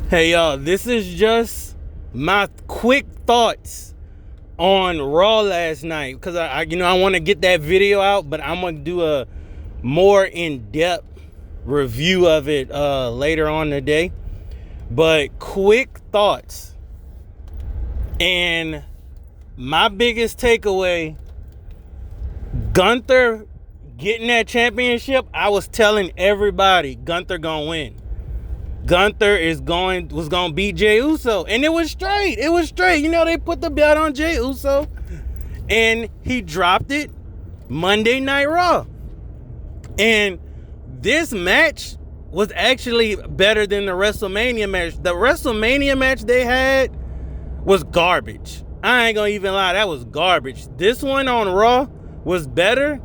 Hey y'all, this is just my quick thoughts on Raw last night because I want to get that video out, but I'm gonna do a more in-depth review of it later on today. But quick thoughts, and my biggest takeaway: Gunther getting that championship. I was telling everybody Gunther gonna win. Gunther was gonna beat Jey Uso, and it was straight. It was straight. They put the belt on Jey Uso, and he dropped it Monday Night Raw. And this match was actually better than the WrestleMania match. The WrestleMania match they had was garbage. I ain't gonna even lie, that was garbage. This one on Raw was better,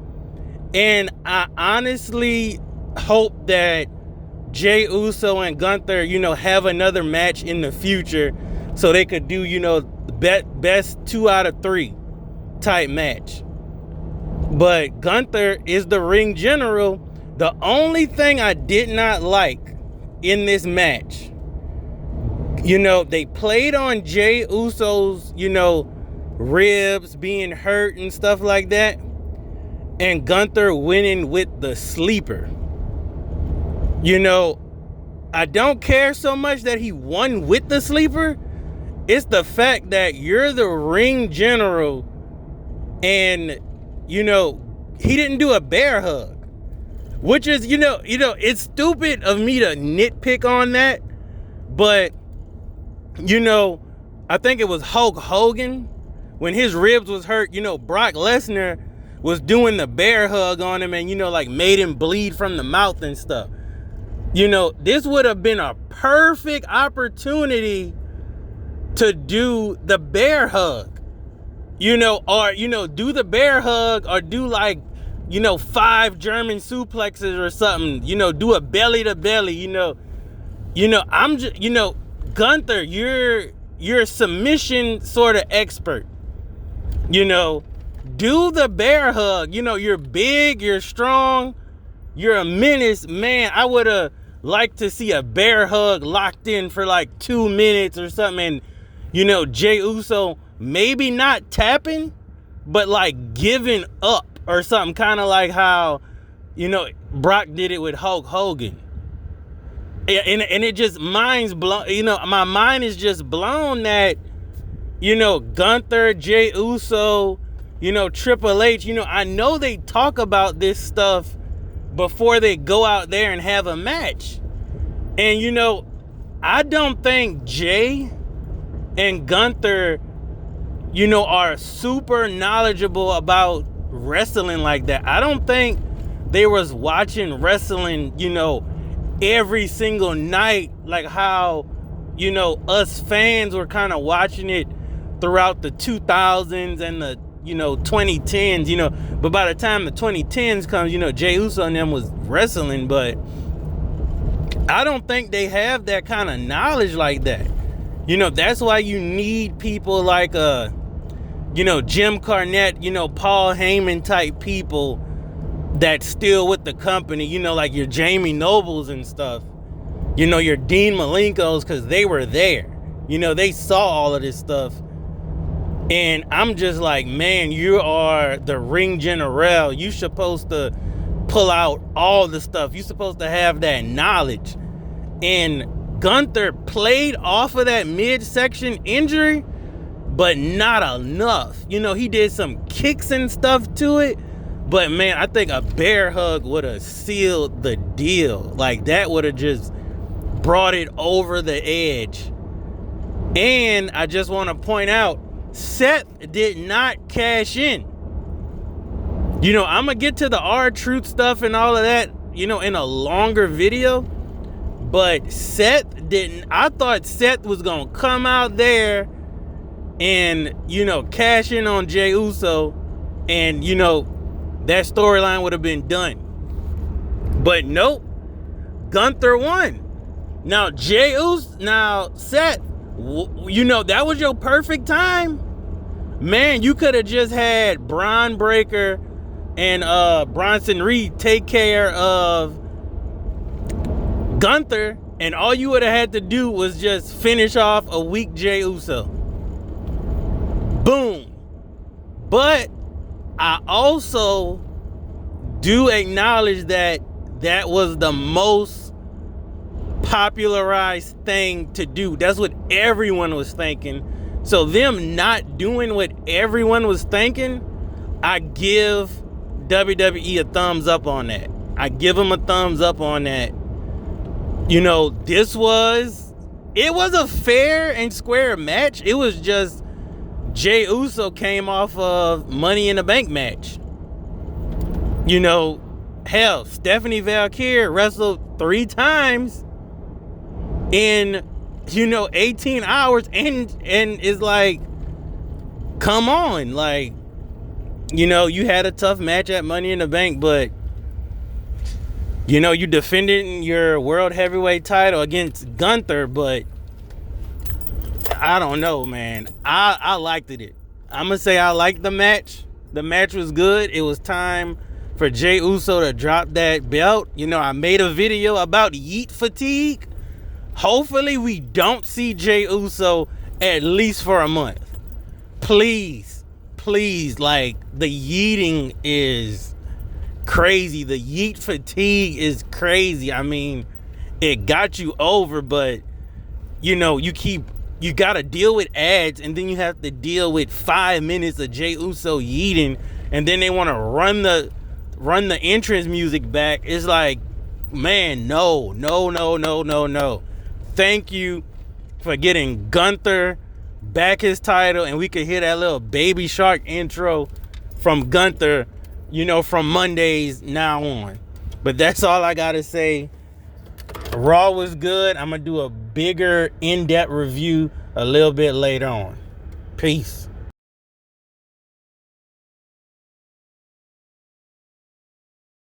and I honestly hope that Jey Uso and Gunther, have another match in the future so they could do, best 2 out of 3 type match. But Gunther is the ring general. The only thing I did not like in this match, they played on Jey Uso's, ribs being hurt and stuff like that, and Gunther winning with the sleeper. I don't care so much that he won with the sleeper. It's the fact that you're the ring general and, he didn't do a bear hug, which is, it's stupid of me to nitpick on that. But, I think it was Hulk Hogan when his ribs was hurt, Brock Lesnar was doing the bear hug on him and, made him bleed from the mouth and stuff. This would have been a perfect opportunity to do the bear hug, or, do the bear hug, or do 5 German suplexes or something, do a belly to belly, I'm just, Gunther, you're a submission sort of expert, do the bear hug, you're big, you're strong, you're a menace, man. I would have liked to see a bear hug locked in for 2 minutes or something, and Jey Uso maybe not tapping, but giving up or something, kind of like how Brock did it with Hulk Hogan. And it just mind's blown, my mind is just blown that Gunther, Jey Uso, Triple H, I know they talk about this stuff before they go out there and have a match. And I don't think Jey and Gunther are super knowledgeable about wrestling like that. I don't think they was watching wrestling every single night like how us fans were kind of watching it throughout the 2000s and the 2010s, but by the time the 2010s comes, Jey Uso and them was wrestling, but I don't think they have that kind of knowledge like that. That's why you need people like Jim Cornette, Paul Heyman type people that's still with the company, like your Jamie Nobles and stuff, your Dean Malenkos, because they were there, they saw all of this stuff. And I'm just like, man, you are the ring general. You're supposed to pull out all the stuff. You're supposed to have that knowledge. And Gunther played off of that midsection injury, but not enough. He did some kicks and stuff to it. But, man, I think a bear hug would have sealed the deal. That would have just brought it over the edge. And I just want to point out, Seth did not cash in. I'm going to get to the R-Truth stuff and all of that, in a longer video. But Seth didn't. I thought Seth was going to come out there and, cash in on Jey Uso. And, that storyline would have been done. But nope. Gunther won. Now, Seth, that was your perfect time. Man, you could have just had Braun Breaker and Bronson Reed take care of Gunther And all you would have had to do was just finish off a weak Jey Uso. Boom. But I also do acknowledge that that was the most popularized thing to do. That's what everyone was thinking. So them not doing what everyone was thinking, I give WWE a thumbs up on that. I give them a thumbs up on that. You know, it was a fair and square match. It was just Jey Uso came off of Money in the Bank match. You know, hell, Stephanie Valkyrie wrestled 3 times in, 18 hours and is like, come on, like, you had a tough match at Money in the Bank, but you defended your world heavyweight title against Gunther, but I don't know, man. I liked it. I'm gonna say I liked the match. The match was good. It was time for Jey Uso to drop that belt. I made a video about yeet fatigue. Hopefully we don't see Jey Uso at least for a month. Please, like, the yeeting is crazy. The yeet fatigue is crazy. I mean, it got you over, but you gotta deal with ads, and then you have to deal with 5 minutes of Jey Uso yeeting, and then they want to run the entrance music back. It's like, man, no. Thank you for getting Gunther back his title, and we could hear that little Baby Shark intro from Gunther, from Mondays now on. But that's all I gotta say. Raw was good. I'm gonna do a bigger in-depth review a little bit later on. Peace.